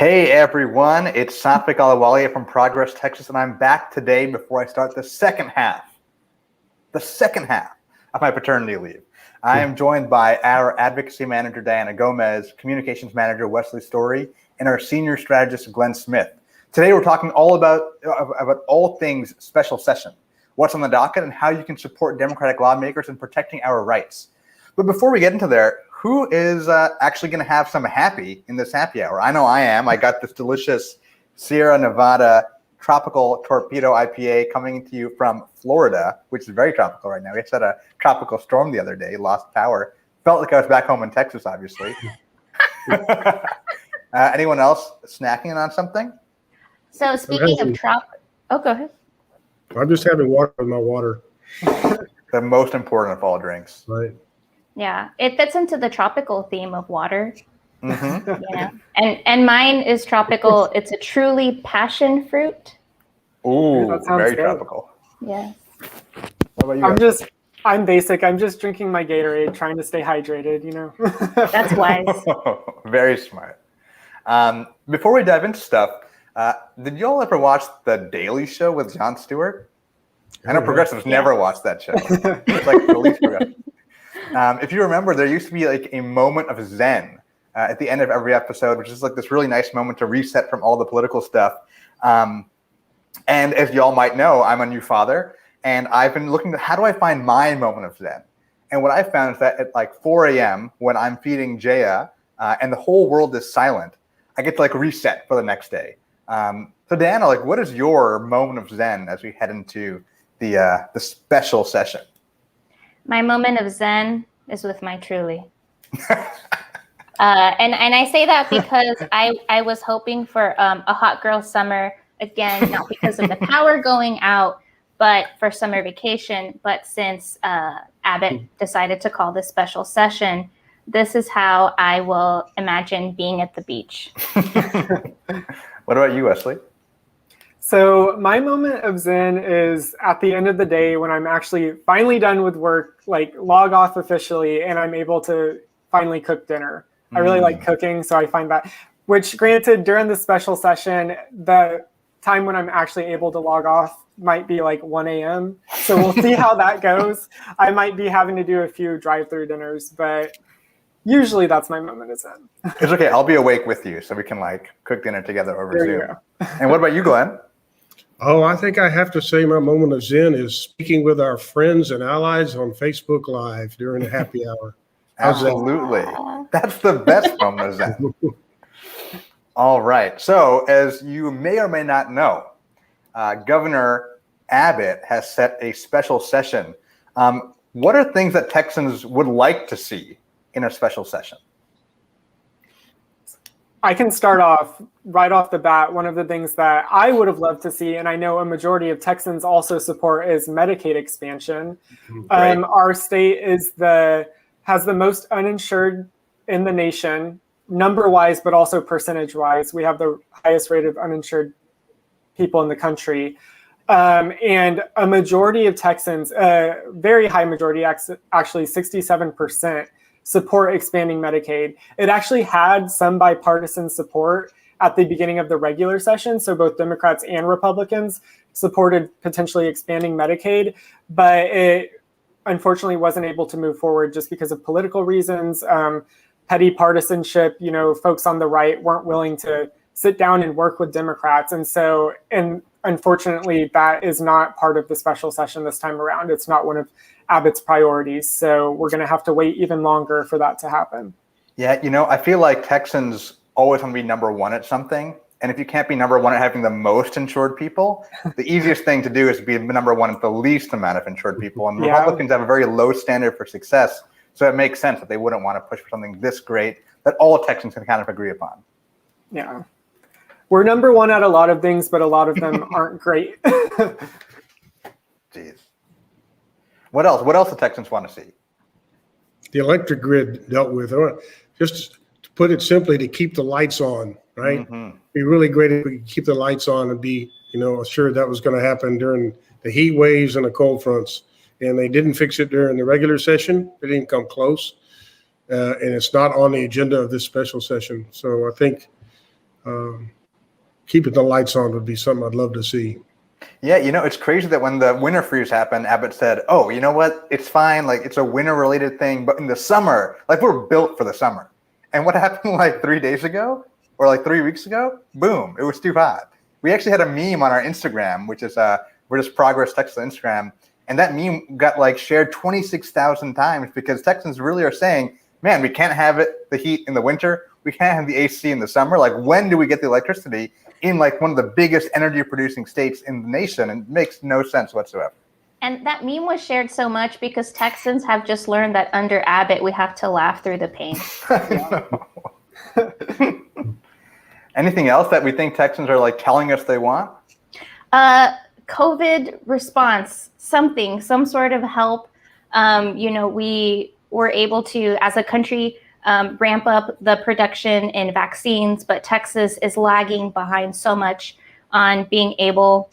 Hey everyone, it's Safik Alawalia from Progress, Texas, and I'm back today before I start the second half of my paternity leave. I am joined by our advocacy manager, Diana Gomez, communications manager, Wesley Story, and our senior strategist, Glenn Smith. Today we're talking all about all things special session, what's on the docket, and how you can support Democratic lawmakers in protecting our rights. But before we get into there, who is actually going to have some happy in this happy hour? I know I am. I got this delicious Sierra Nevada Tropical Torpedo IPA coming to you from Florida, which is very tropical right now. We just had a tropical storm the other day, lost power. Felt like I was back home in Texas, obviously. Anyone else snacking on something? So speaking of go ahead. I'm just having water in my water. The most important of all drinks. Right. Yeah, it fits into the tropical theme of water. Mm-hmm. You know? And mine is tropical. It's a truly passion fruit. Ooh, very tropical. Yes. What about you? I'm basic. I'm just drinking my Gatorade, trying to stay hydrated, you know. That's wise. Very smart. Before we dive into stuff, did you all ever watch The Daily Show with Jon Stewart? I know progressives never watch that show. It's like the least progressive. If you remember, there used to be like a moment of zen at the end of every episode, which is like this really nice moment to reset from all the political stuff. And as you all might know, I'm a new father, and I've been looking at how do I find my moment of zen? And what I found is that at like 4 a.m. when I'm feeding Jaya and the whole world is silent, I get to like reset for the next day. So Diana, like, what is your moment of zen as we head into the special session? My moment of zen is with my Truly. And I say that because I was hoping for a hot girl summer, again, not because of the power going out, but for summer vacation. But since Abbott decided to call this special session, this is how I will imagine being at the beach. What about you, Wesley? So my moment of zen is at the end of the day when I'm actually finally done with work, like log off officially, and I'm able to finally cook dinner. I really like cooking, so I find that, which granted during the special session, the time when I'm actually able to log off might be like 1 a.m. So we'll see how that goes. I might be having to do a few drive-through dinners, but usually that's my moment of zen. It's okay. I'll be awake with you so we can like cook dinner together over Zoom. And what about you, Glenn? Oh, I think I have to say my moment of zen is speaking with our friends and allies on Facebook Live during the happy hour. Absolutely. That's the best moment of zen. All right. So as you may or may not know, Governor Abbott has set a special session. What are things that Texans would like to see in a special session? I can start off right off the bat. One of the things that I would have loved to see, and I know a majority of Texans also support, is Medicaid expansion. Our state has the most uninsured in the nation, number-wise, but also percentage-wise. We have the highest rate of uninsured people in the country. And a majority of Texans, a very high majority, actually 67%, support expanding Medicaid. It actually had some bipartisan support at the beginning of the regular session. So both Democrats and Republicans supported potentially expanding Medicaid, but it unfortunately wasn't able to move forward just because of political reasons, petty partisanship. You know, folks on the right weren't willing to sit down and work with Democrats. And unfortunately, that is not part of the special session this time around. It's not one of Abbott's priorities. So we're going to have to wait even longer for that to happen. Yeah, you know, I feel like Texans always want to be number one at something. And if you can't be number one at having the most insured people, the easiest thing to do is to be number one at the least amount of insured people. And Republicans have a very low standard for success. So it makes sense that they wouldn't want to push for something this great that all Texans can kind of agree upon. Yeah. We're number one at a lot of things, but a lot of them aren't great. Jeez. What else? What else do Texans want to see? The electric grid dealt with. Just to put it simply, to keep the lights on, right? It'd be really great if we could keep the lights on and be, assured that was going to happen during the heat waves and the cold fronts. And they didn't fix it during the regular session. They didn't come close. And it's not on the agenda of this special session. So I think keeping the lights on would be something I'd love to see. Yeah, it's crazy that when the winter freeze happened, Abbott said, "Oh, you know what? It's fine. Like it's a winter-related thing, but in the summer, like we're built for the summer." And what happened like 3 days ago or like 3 weeks ago? Boom! It was too hot. We actually had a meme on our Instagram, which is we're just Progress Texas on Instagram, and that meme got like shared 26,000 times because Texans really are saying, "Man, we can't have the heat in the winter. We can't have the AC in the summer. Like when do we get the electricity in like one of the biggest energy producing states in the nation?" And it makes no sense whatsoever. And that meme was shared so much because Texans have just learned that under Abbott, we have to laugh through the pain. Anything else that we think Texans are like telling us they want? COVID response, some sort of help. We were able to, as a country, ramp up the production in vaccines, but Texas is lagging behind so much on being able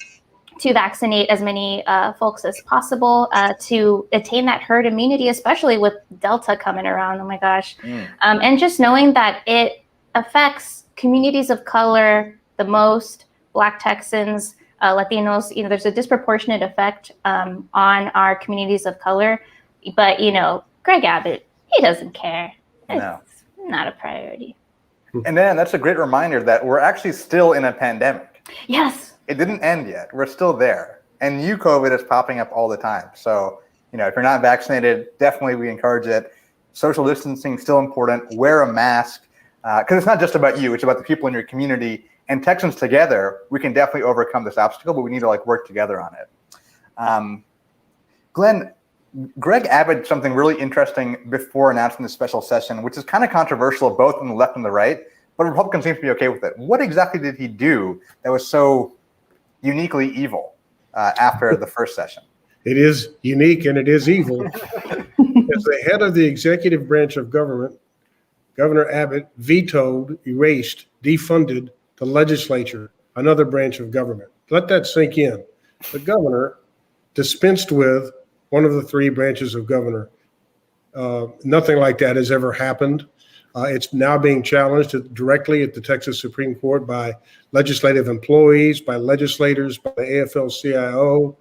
to vaccinate as many folks as possible to attain that herd immunity, especially with Delta coming around. Oh my gosh. And just knowing that it affects communities of color the most, Black Texans, Latinos, there's a disproportionate effect on our communities of color. But, Greg Abbott, he doesn't care. No. It's not a priority. And then that's a great reminder that we're actually still in a pandemic. Yes. It didn't end yet. We're still there. And new COVID is popping up all the time. So, if you're not vaccinated, definitely we encourage it. Social distancing is still important. Wear a mask because it's not just about you. It's about the people in your community. And Texans together, we can definitely overcome this obstacle, but we need to work together on it. Glenn, Greg Abbott did something really interesting before announcing the special session, which is kind of controversial both on the left and the right, but Republicans seem to be okay with it. What exactly did he do that was so uniquely evil after the first session? It is unique and it is evil. As the head of the executive branch of government, Governor Abbott vetoed, erased, defunded the legislature, another branch of government. Let that sink in. The governor dispensed with one of the three branches of governor. Nothing like that has ever happened. It's now being challenged directly at the Texas Supreme Court by legislative employees, by legislators, by the AFL-CIO.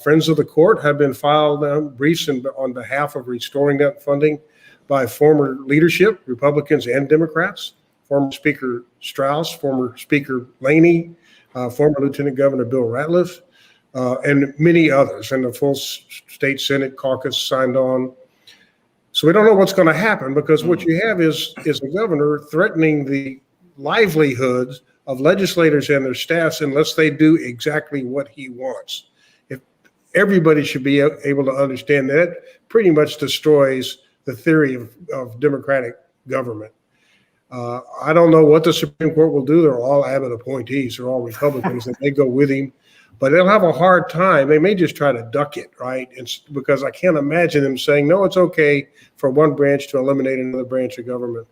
Friends of the court have been filed briefs on behalf of restoring that funding by former leadership, Republicans and Democrats, former Speaker Strauss, former Speaker Laney, former Lieutenant Governor Bill Ratliff, and many others. And the full state Senate caucus signed on. So we don't know what's going to happen because what you have is a governor threatening the livelihoods of legislators and their staffs unless they do exactly what he wants. If everybody should be able to understand that, pretty much destroys the theory of democratic government. I don't know what the Supreme Court will do. They're all Abbott appointees. They're all Republicans, and they go with him. But they'll have a hard time. They may just try to duck it, right? It's because I can't imagine them saying, no, it's okay for one branch to eliminate another branch of government.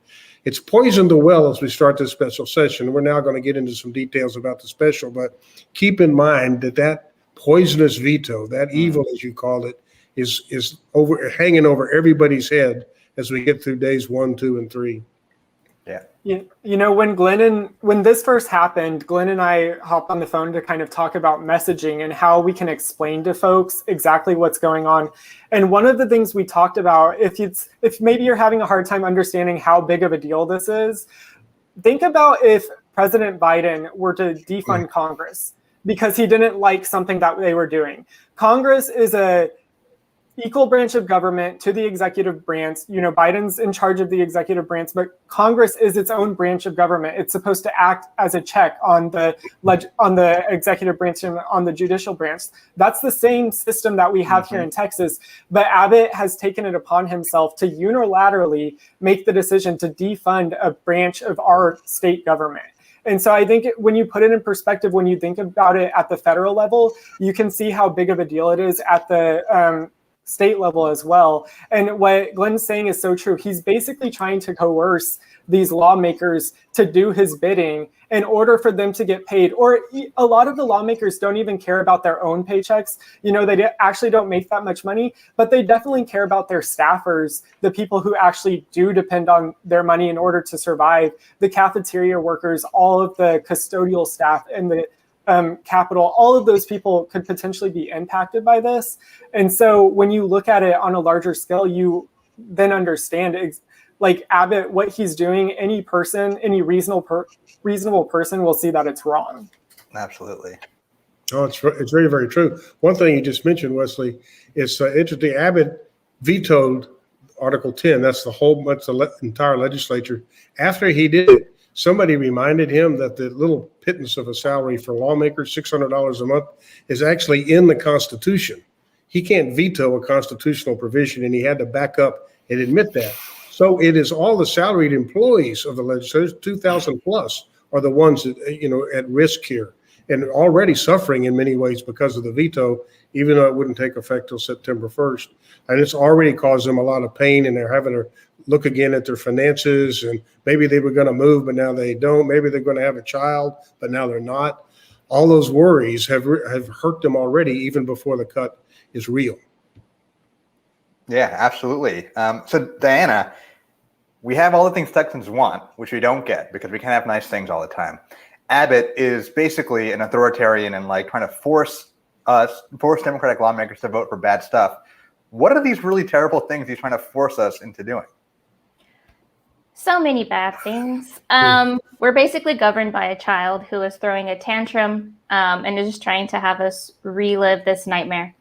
It's poisoned the well as we start this special session. We're now going to get into some details about the special, but keep in mind that poisonous veto, that evil, as you call it, is hanging over everybody's head as we get through days 1, 2, and 3. Yeah. When this first happened, Glenn and I hopped on the phone to kind of talk about messaging and how we can explain to folks exactly what's going on. And one of the things we talked about, if maybe you're having a hard time understanding how big of a deal this is, think about if President Biden were to defund Congress because he didn't like something that they were doing. Congress is a equal branch of government to the executive branch. Biden's in charge of the executive branch, but Congress is its own branch of government. It's supposed to act as a check on the executive branch and on the judicial branch. That's the same system that we have here in Texas, but Abbott has taken it upon himself to unilaterally make the decision to defund a branch of our state government. And so I think when you put it in perspective, when you think about it at the federal level, you can see how big of a deal it is at the state level as well. And what Glenn's saying is so true. He's basically trying to coerce these lawmakers to do his bidding in order for them to get paid. Or a lot of the lawmakers don't even care about their own paychecks. They actually don't make that much money, but they definitely care about their staffers, the people who actually do depend on their money in order to survive, the cafeteria workers, all of the custodial staff in the Capitol. All of those people could potentially be impacted by this. And so when you look at it on a larger scale, you then understand like Abbott, what he's doing. Any reasonable person will see that it's wrong. Absolutely. Oh, it's very, very true. One thing you just mentioned, Wesley, is interesting. Abbott vetoed Article 10. That's the entire legislature. After he did it, somebody reminded him that the little pittance of a salary for lawmakers, $600 a month, is actually in the Constitution. He can't veto a constitutional provision, and he had to back up and admit that. So it is all the salaried employees of the legislature, 2,000 plus, are the ones that, at risk here and already suffering in many ways because of the veto, even though it wouldn't take effect till September 1st. And it's already caused them a lot of pain, and they're having to look again at their finances, and maybe they were going to move, but now they don't. Maybe they're going to have a child, but now they're not. All those worries have hurt them already, even before the cut is real. Yeah, absolutely. So Diana, we have all the things Texans want, which we don't get because we can't have nice things all the time. Abbott is basically an authoritarian and trying to force Democratic lawmakers to vote for bad stuff. What are these really terrible things he's trying to force us into doing? So many bad things. We're basically governed by a child who is throwing a tantrum and is just trying to have us relive this nightmare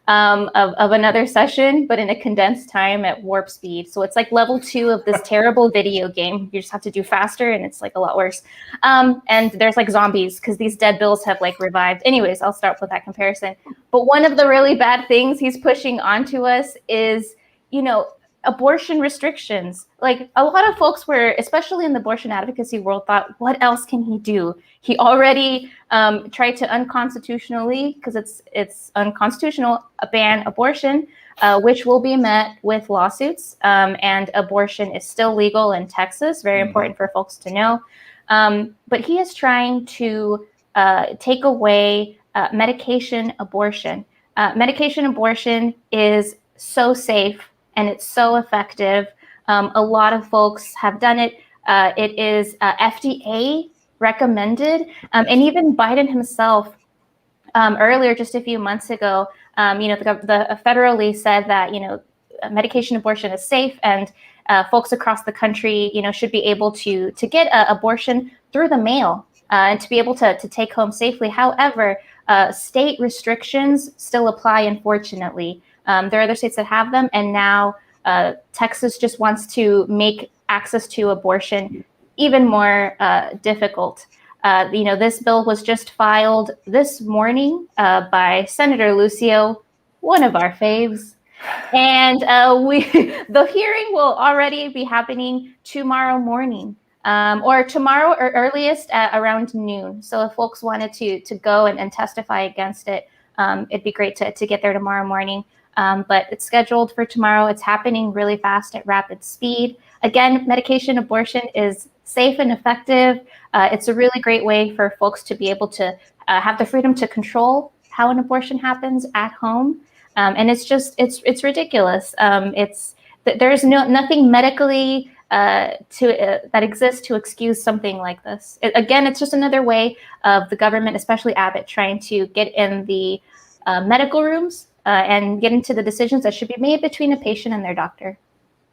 of another session, but in a condensed time at warp speed. So it's like level 2 of this terrible video game. You just have to do faster, and it's a lot worse. And there's zombies because these dead bills have revived. Anyways, I'll start with that comparison. But one of the really bad things he's pushing onto us is, abortion restrictions. A lot of folks were, especially in the abortion advocacy world, thought, what else can he do? He already tried to unconstitutionally, because it's unconstitutional, ban abortion, which will be met with lawsuits. And abortion is still legal in Texas. Very important for folks to know. But he is trying to take away medication abortion. Medication abortion is so safe and it's so effective. A lot of folks have done it. It is FDA recommended. And even Biden himself earlier, just a few months ago, the federally said that, medication abortion is safe, and folks across the country, should be able to get an abortion through the mail and to be able to take home safely. However, state restrictions still apply, unfortunately. There are other states that have them, and now Texas just wants to make access to abortion even more difficult. This bill was just filed this morning by Senator Lucio, one of our faves. And the hearing will already be happening tomorrow morning, or tomorrow or earliest at around noon. So if folks wanted to go and testify against it, it'd be great to get there tomorrow morning. But it's scheduled for tomorrow. It's happening really fast at rapid speed. Again, medication abortion is safe and effective. It's a really great way for folks to be able to have the freedom to control how an abortion happens at home. And it's ridiculous. There's nothing medically that exists to excuse something like this. Again, it's just another way of the government, especially Abbott, trying to get in the medical rooms and get into the decisions that should be made between a patient and their doctor.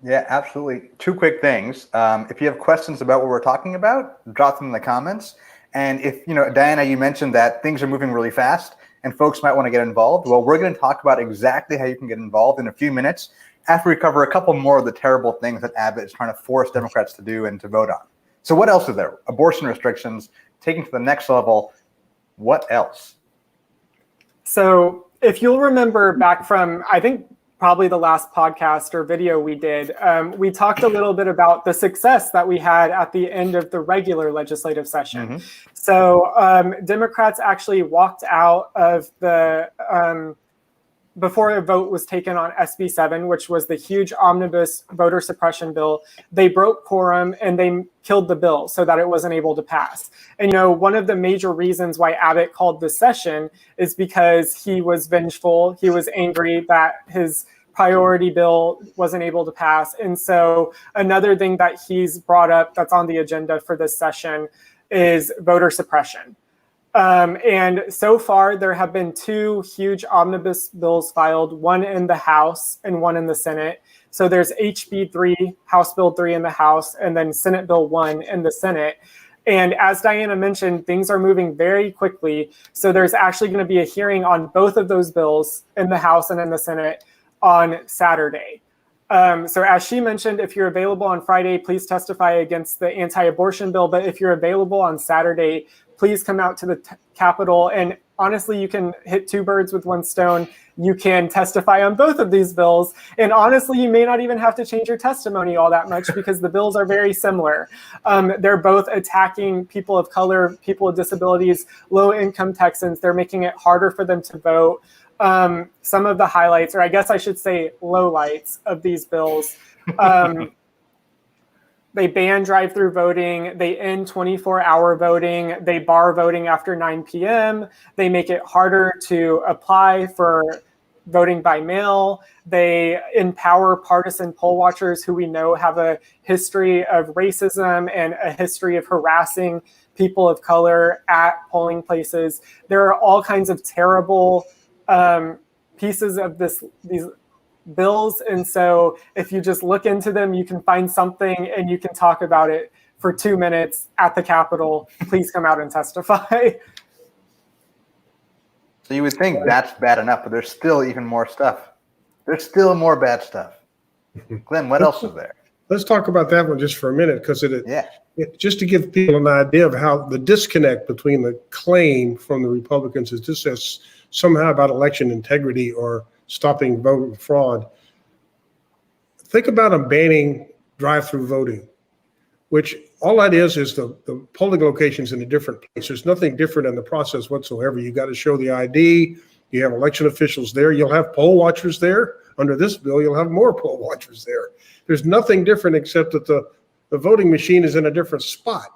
Yeah, absolutely. 2 quick things. If you have questions about what we're talking about, drop them in the comments. And if, Diana, you mentioned that things are moving really fast and folks might want to get involved. Well, we're going to talk about exactly how you can get involved in a few minutes after we cover a couple more of the terrible things that Abbott is trying to force Democrats to do and to vote on. So what else is there? Abortion restrictions, taken to the next level. What else? So if you'll remember back from, I think, probably the last podcast or video we did, we talked a little bit about the success that we had at the end of the regular legislative session. Mm-hmm. So Democrats actually walked out of the before a vote was taken on SB 7, which was the huge omnibus voter suppression bill, they broke quorum and they killed the bill so that it wasn't able to pass. And, one of the major reasons why Abbott called this session is because he was vengeful. He was angry that his priority bill wasn't able to pass. And so another thing that he's brought up that's on the agenda for this session is voter suppression. And so far, there have been 2 huge omnibus bills filed, one in the House and one in the Senate. So there's HB 3, House Bill 3 in the House, and then Senate Bill 1 in the Senate. And as Diana mentioned, things are moving very quickly. So there's actually going to be a hearing on both of those bills in the House and in the Senate on Saturday. So as she mentioned, if you're available on Friday, please testify against the anti-abortion bill. But if you're available on Saturday, please come out to the Capitol. And honestly, you can hit 2 birds with 1 stone. You can testify on both of these bills. And honestly, you may not even have to change your testimony all that much because the bills are very similar. They're both attacking people of color, people with disabilities, low-income Texans. They're making it harder for them to vote. Some of the highlights, or I guess I should say lowlights of these bills, they ban drive-through voting, they end 24-hour voting, they bar voting after 9 p.m., they make it harder to apply for voting by mail, they empower partisan poll watchers who we know have a history of racism and a history of harassing people of color at polling places. There are all kinds of terrible pieces of these bills, and so if you just look into them, you can find something and you can talk about it for 2 minutes at the Capitol. Please come out and testify. So you would think that's bad enough, but there's still even more stuff. There's still more bad stuff. Glenn, what else is there? Let's talk about that one just for a minute, because just to give people an idea of how the disconnect between the claim from the Republicans is this is somehow about election integrity or stopping voter fraud. Think about them banning drive-through voting, which all that is the polling locations in a different place. There's nothing different in the process whatsoever. You got to show the ID. You have election officials there. You'll have poll watchers there. Under this bill, you'll have more poll watchers there. There's nothing different except that the voting machine is in a different spot.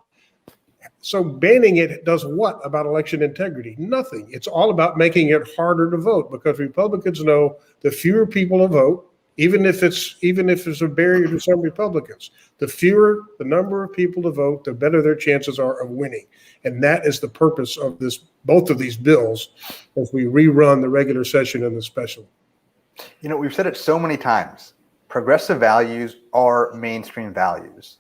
So banning it does what about election integrity? Nothing. It's all about making it harder to vote, because Republicans know the fewer people to vote, even if there's a barrier to some Republicans, the number of people to vote, the better their chances are of winning. And that is the purpose of both of these bills as we rerun the regular session and the special. We've said it so many times. Progressive values are mainstream values.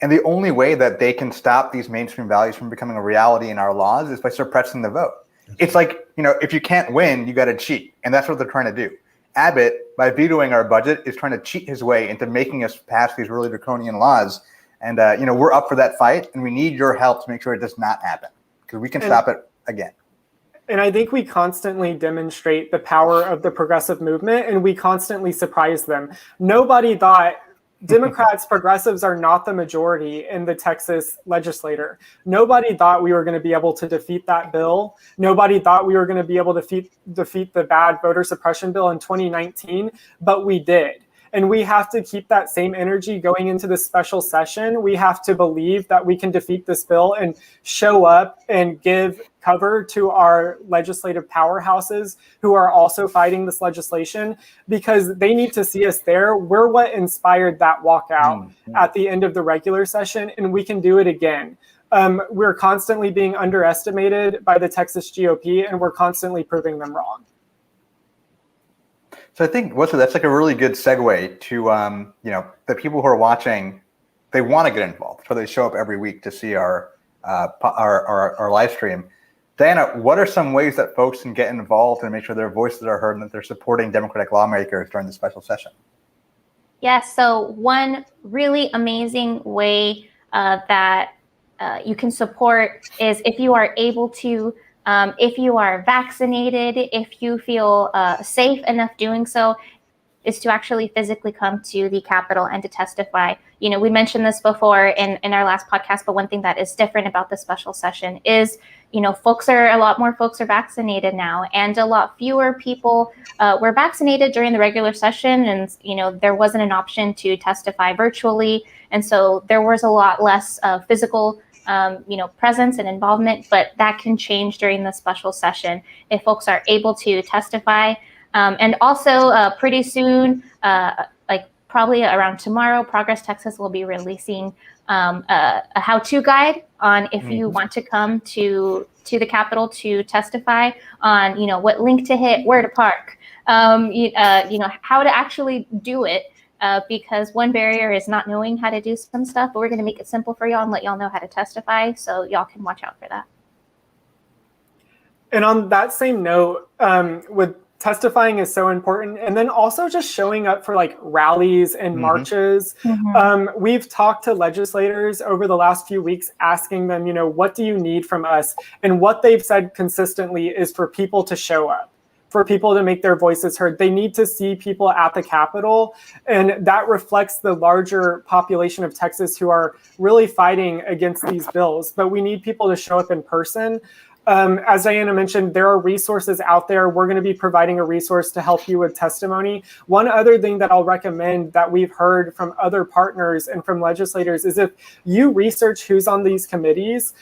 And the only way that they can stop these mainstream values from becoming a reality in our laws is by suppressing the vote. It's like, if you can't win, you got to cheat. And that's what they're trying to do. Abbott, by vetoing our budget, is trying to cheat his way into making us pass these really draconian laws. And, we're up for that fight, and we need your help to make sure it does not happen, because we can stop it again. And I think we constantly demonstrate the power of the progressive movement, and we constantly surprise them. Nobody thought Democrats, progressives are not the majority in the Texas legislature. Nobody thought we were going to be able to defeat that bill. Nobody thought we were going to be able to defeat the bad voter suppression bill in 2019, but we did. And we have to keep that same energy going into this special session. We have to believe that we can defeat this bill and show up and give cover to our legislative powerhouses who are also fighting this legislation, because they need to see us there. We're what inspired that walkout at the end of the regular session, and we can do it again. We're constantly being underestimated by the Texas GOP, and we're constantly proving them wrong. So I think that's like a really good segue to the people who are watching. They want to get involved, so they show up every week to see our live stream. Diana, what are some ways that folks can get involved and make sure their voices are heard and that they're supporting Democratic lawmakers during the special session? Yes. So one really amazing way that you can support is if you are able to. If you are vaccinated, if you feel safe enough doing so, is to actually physically come to the Capitol and to testify. We mentioned this before in our last podcast, but one thing that is different about the special session is, a lot more folks are vaccinated now, and a lot fewer people were vaccinated during the regular session. And, there wasn't an option to testify virtually. And so there was a lot less physical presence and involvement, but that can change during the special session if folks are able to testify. And also pretty soon, like probably around tomorrow, Progress Texas will be releasing a how-to guide on if you want to come to the Capitol to testify on, what link to hit, where to park, how to actually do it. Because one barrier is not knowing how to do some stuff, but we're going to make it simple for y'all and let y'all know how to testify, so y'all can watch out for that. And on that same note, with testifying is so important, and then also just showing up for like rallies and marches. We've talked to legislators over the last few weeks asking them, what do you need from us? And what they've said consistently is for people to show up, for people to make their voices heard. They need to see people at the Capitol, and that reflects the larger population of Texas who are really fighting against these bills. But we need people to show up in person. As Diana mentioned, there are resources out there. We're going to be providing a resource to help you with testimony. One other thing that I'll recommend that we've heard from other partners and from legislators is if you research who's on these committees,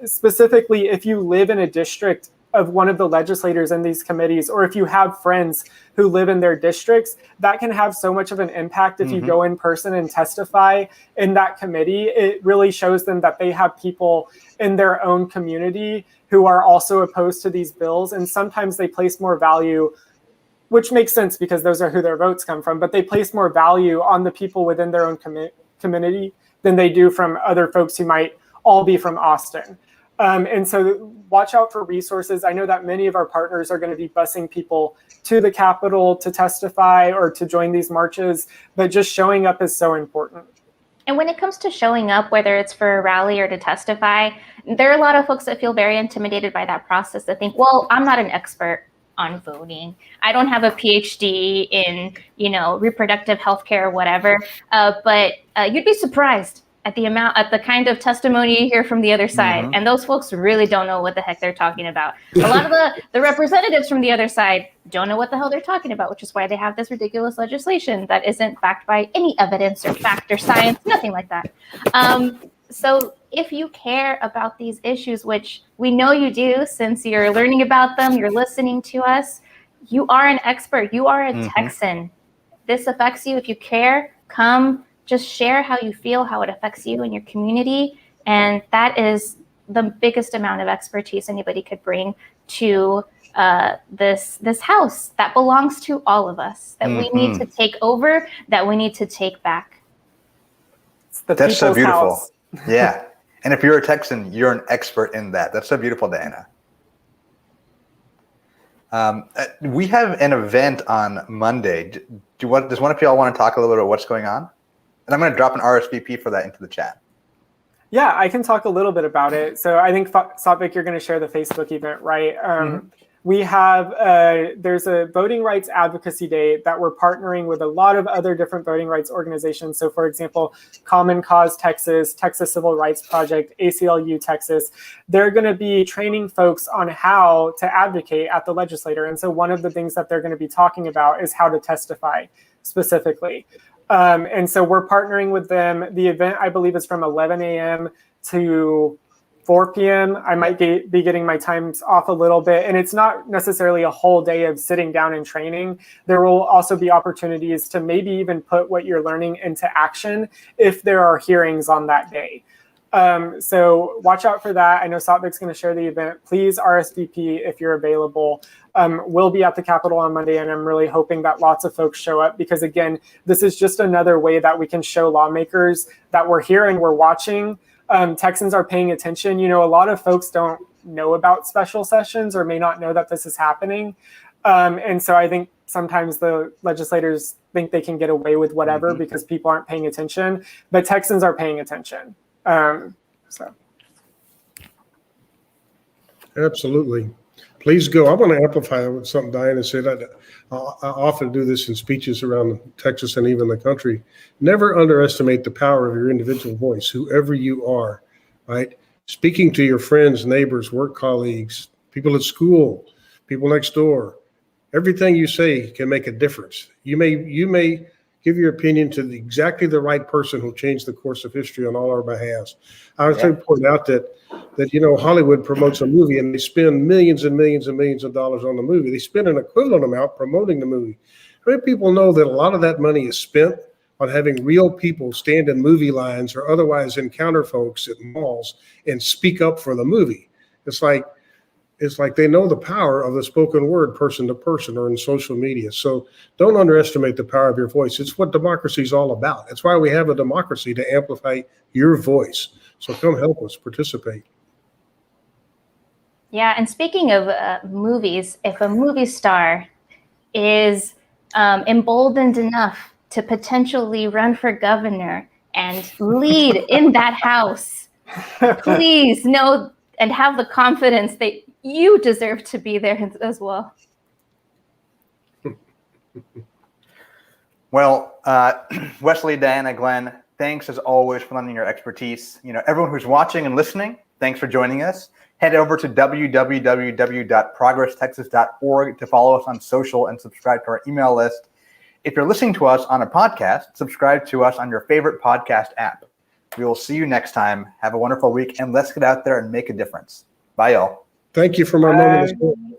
specifically if you live in a district of one of the legislators in these committees, or if you have friends who live in their districts, that can have so much of an impact if you go in person and testify in that committee. It really shows them that they have people in their own community who are also opposed to these bills. And sometimes they place more value, which makes sense because those are who their votes come from, but they place more value on the people within their own community than they do from other folks who might all be from Austin. And so watch out for resources. I know that many of our partners are going to be busing people to the Capitol to testify or to join these marches, but just showing up is so important. And when it comes to showing up, whether it's for a rally or to testify, there are a lot of folks that feel very intimidated by that process, that think, well, I'm not an expert on voting. I don't have a PhD in, reproductive health care or whatever. But you'd be surprised at the kind of testimony you hear from the other side. And those folks really don't know what the heck they're talking about. A lot of the representatives from the other side don't know what the hell they're talking about, which is why they have this ridiculous legislation that isn't backed by any evidence or fact or science, nothing like that. So if you care about these issues, which we know you do since you're learning about them, you're listening to us, you are an expert, you are a Texan. This affects you. If you care, come. Just share how you feel, how it affects you and your community. And that is the biggest amount of expertise anybody could bring to this house that belongs to all of us, that we need to take over, that we need to take back. That's so beautiful. House. Yeah. And if you're a Texan, you're an expert in that. That's so beautiful, Diana. We have an event on Monday. Does one of y'all want to talk a little bit about what's going on? And I'm going to drop an RSVP for that into the chat. Yeah, I can talk a little bit about it. So I think, Satvik, you're going to share the Facebook event, right? We have, there's a voting rights advocacy day that we're partnering with a lot of other different voting rights organizations. So for example, Common Cause Texas, Texas Civil Rights Project, ACLU Texas. They're going to be training folks on how to advocate at the legislature. And so one of the things that they're going to be talking about is how to testify specifically. And so we're partnering with them. The event, I believe, is from 11 a.m. to 4 p.m. I might be getting my times off a little bit. And it's not necessarily a whole day of sitting down and training. There will also be opportunities to maybe even put what you're learning into action if there are hearings on that day. So watch out for that. I know Satvik's going to share the event. Please RSVP if you're available. We'll be at the Capitol on Monday, and I'm really hoping that lots of folks show up because, again, this is just another way that we can show lawmakers that we're here and we're watching. Texans are paying attention. A lot of folks don't know about special sessions or may not know that this is happening. And so I think sometimes the legislators think they can get away with whatever because people aren't paying attention, but Texans are paying attention. So. Absolutely. Please go. I want to amplify something Diana said. I often do this in speeches around Texas and even the country. Never underestimate the power of your individual voice, whoever you are, right? Speaking to your friends, neighbors, work colleagues, people at school, people next door. Everything you say can make a difference. You may give your opinion to exactly the right person who'll change the course of history on all our behalves. I was going to point out that Hollywood promotes a movie and they spend millions and millions and millions of dollars on the movie. They spend an equivalent amount promoting the movie. How many people know that a lot of that money is spent on having real people stand in movie lines or otherwise encounter folks at malls and speak up for the movie? It's like they know the power of the spoken word person to person or in social media. So don't underestimate the power of your voice. It's what democracy is all about. That's why we have a democracy, to amplify your voice. So come help us participate. Yeah, and speaking of movies, if a movie star is emboldened enough to potentially run for governor and lead in that house, please know and have the confidence that you deserve to be there as well. Well, Wesley, Diana, Glenn, thanks as always for lending your expertise. Everyone who's watching and listening, thanks for joining us. Head over to www.progresstexas.org to follow us on social and subscribe to our email list. If you're listening to us on a podcast, subscribe to us on your favorite podcast app. We will see you next time. Have a wonderful week, and let's get out there and make a difference. Bye, y'all. Thank you for my moment.